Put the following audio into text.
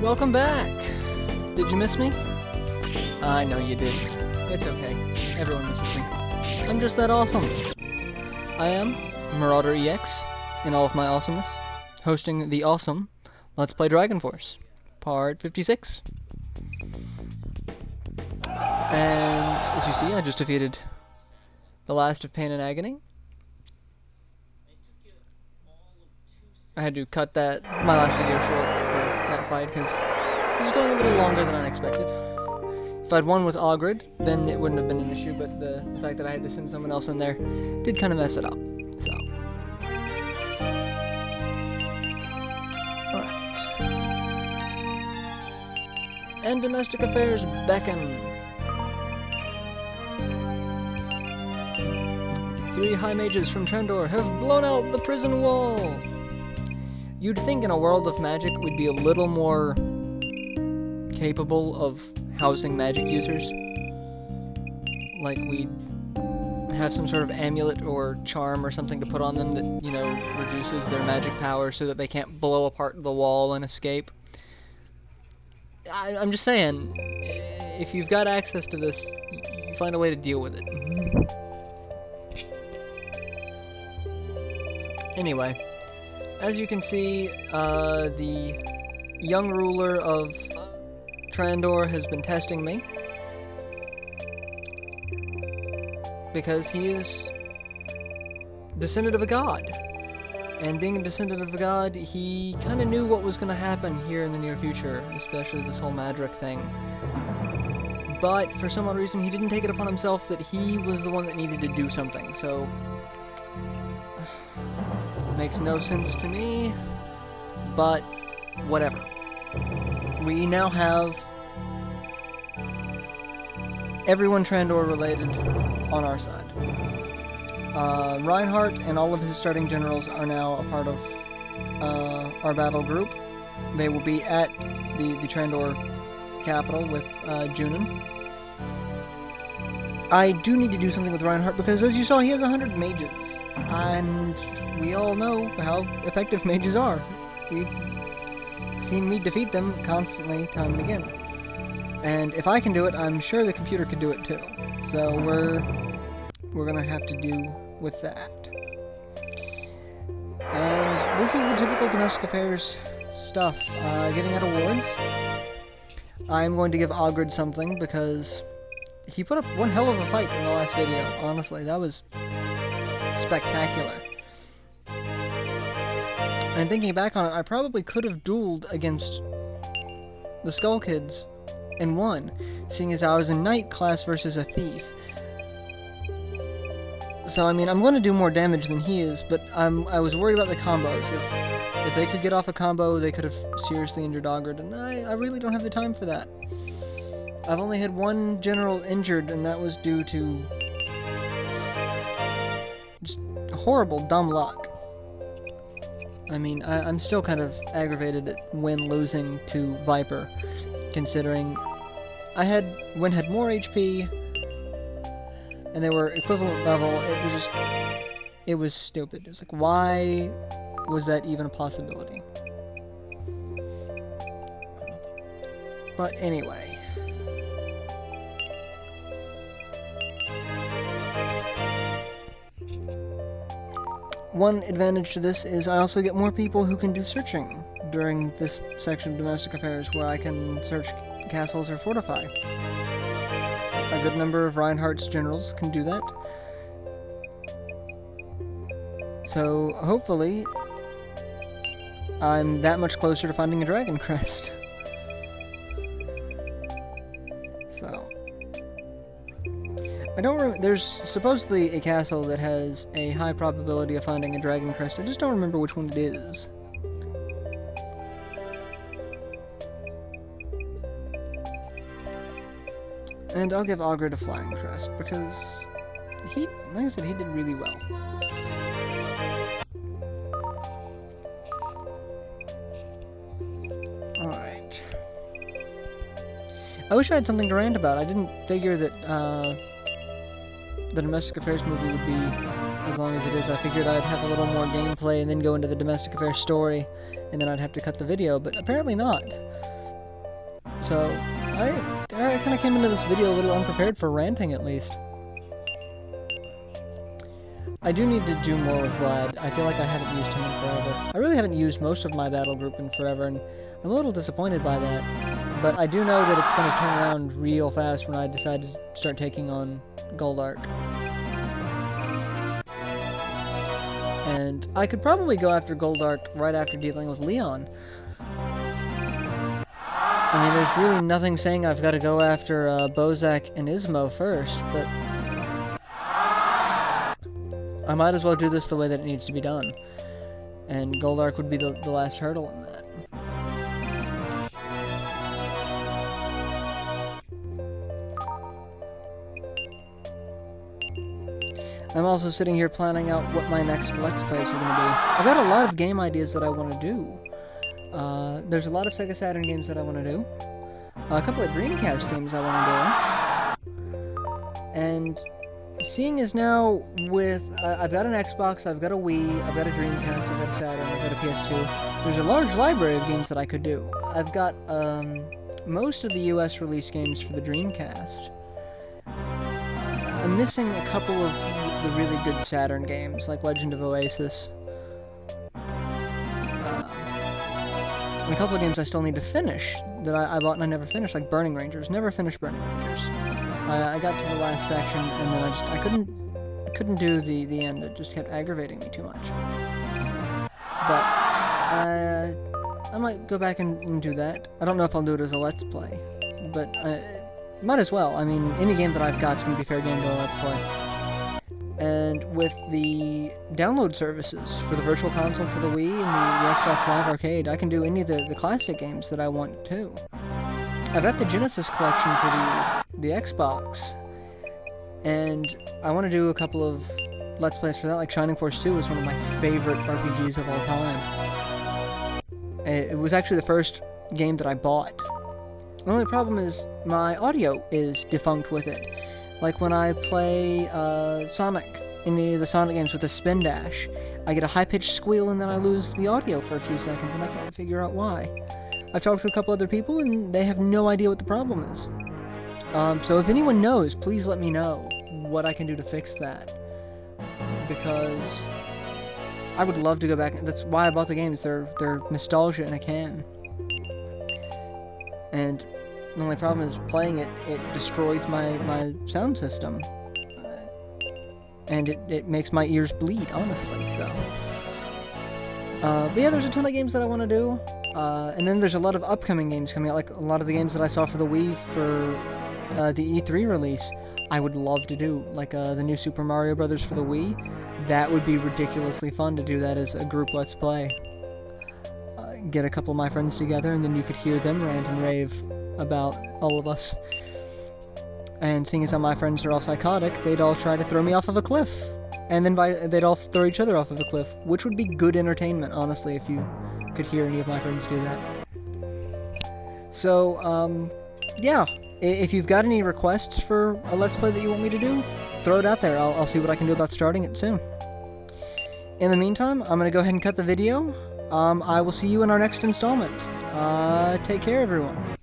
Welcome back! Did you miss me? I know you did. It's okay. Everyone misses me. I'm just that awesome. I am MarauderEX, in all of my awesomeness, hosting the awesome Let's Play Dragon Force, Part 56. And, as you see, I just defeated the last of Pain and Agony. I had to cut my last video short for that fight, because it was going a little longer than I expected. If I'd won with Ogrid, then it wouldn't have been an issue, but the fact that I had to send someone else in there did kind of mess it up, so. Alright. And domestic affairs beckon. 3 high mages from Trendor have blown out the prison wall! You'd think in a world of magic we'd be a little more capable of housing magic users. Like we'd have some sort of amulet or charm or something to put on them that, you know, reduces their magic power so that they can't blow apart the wall and escape. I'm just saying, if you've got access to this, you find a way to deal with it. Anyway, as you can see, the young ruler of Trandor has been testing me, because he is descendant of a god, and being a descendant of a god, he kind of knew what was going to happen here in the near future, especially this whole Madrick thing. But for some odd reason, he didn't take it upon himself that he was the one that needed to do something, so makes no sense to me, but whatever. We now have everyone Trandor related on our side. Reinhardt and all of his starting generals are now a part of our battle group. They will be at the Trandor capital with Junon. I do need to do something with Reinhardt because, as you saw, he has 100 mages, and we all know how effective mages are. We've seen me defeat them constantly, time and again. And if I can do it, I'm sure the computer could do it too. So we're gonna have to do with that. And this is the typical domestic affairs stuff. Getting out awards. I'm going to give Ogrid something because he put up one hell of a fight in the last video. Honestly, that was spectacular. And thinking back on it, I probably could have dueled against the Skull Kids and won, seeing as I was a knight class versus a thief. So, I mean, I'm going to do more damage than he is, but I was worried about the combos. If they could get off a combo, they could have seriously injured Ogrid, and I really don't have the time for that. I've only had one general injured, and that was due to just horrible, dumb luck. I mean, I'm still kind of aggravated at Wynn losing to Viper, considering Wynn had more HP, and they were equivalent level. It was stupid. It was like, why was that even a possibility? But anyway. One advantage to this is I also get more people who can do searching during this section of domestic affairs where I can search castles or fortify. A good number of Reinhardt's generals can do that. So hopefully I'm that much closer to finding a Dragon Crest. So I don't remember. There's supposedly a castle that has a high probability of finding a Dragon Crest. I just don't remember which one it is. And I'll give Ogrid a Flying Crest because he, like I said, he did really well. Alright. I wish I had something to rant about. I didn't figure that the domestic affairs movie would be as long as it is. I figured I'd have a little more gameplay and then go into the domestic affairs story, and then I'd have to cut the video, but apparently not. So, I kind of came into this video a little unprepared for ranting, at least. I do need to do more with Vlad. I feel like I haven't used him in forever. I really haven't used most of my battle group in forever, and I'm a little disappointed by that. But I do know that it's going to turn around real fast when I decide to start taking on Goldark. And I could probably go after Goldark right after dealing with Leon. I mean, there's really nothing saying I've got to go after Bozak and Ismo first, but I might as well do this the way that it needs to be done. And Goldark would be the last hurdle in that. I'm also sitting here planning out what my next Let's Plays are going to be. I've got a lot of game ideas that I want to do. There's a lot of Sega Saturn games that I want to do. A couple of Dreamcast games I want to do. And seeing as now with... I've got an Xbox, I've got a Wii, I've got a Dreamcast, I've got a Saturn, I've got a PS2. There's a large library of games that I could do. I've got most of the US release games for the Dreamcast. I'm missing a couple of the really good Saturn games, like Legend of Oasis. And a couple of games I still need to finish, that I bought and I never finished, like Burning Rangers. Never finished Burning Rangers. I got to the last section, and then I couldn't do the end. It just kept aggravating me too much. But I might go back and do that. I don't know if I'll do it as a Let's Play, but might as well. I mean, any game that I've got is going to be fair game to a Let's Play. And with the download services for the Virtual Console for the Wii and the Xbox Live Arcade, I can do any of the classic games that I want to. I've got the Genesis collection for the Xbox, and I want to do a couple of Let's Plays for that, like Shining Force 2 is one of my favorite RPGs of all time. It was actually the first game that I bought. The only problem is my audio is defunct with it. Like when I play Sonic, any of the Sonic games with a spin dash, I get a high-pitched squeal and then I lose the audio for a few seconds and I can't figure out why. I've talked to a couple other people and they have no idea what the problem is. So if anyone knows, please let me know what I can do to fix that. Because I would love to go back. That's why I bought the games. They're nostalgia in a can. And the only problem is playing it destroys my sound system. And it makes my ears bleed, honestly, so. But yeah, there's a ton of games that I want to do. And then there's a lot of upcoming games coming out, like a lot of the games that I saw for the Wii for the E3 release, I would love to do. Like the new Super Mario Brothers for the Wii. That would be ridiculously fun to do that as a group Let's Play. Get a couple of my friends together, and then you could hear them rant and rave about all of us. And seeing as how my friends are all psychotic, they'd all try to throw me off of a cliff. And then they'd all throw each other off of a cliff, which would be good entertainment, honestly, if you could hear any of my friends do that. So, yeah. If you've got any requests for a Let's Play that you want me to do, throw it out there. I'll see what I can do about starting it soon. In the meantime, I'm going to go ahead and cut the video. I will see you in our next installment. Take care, everyone.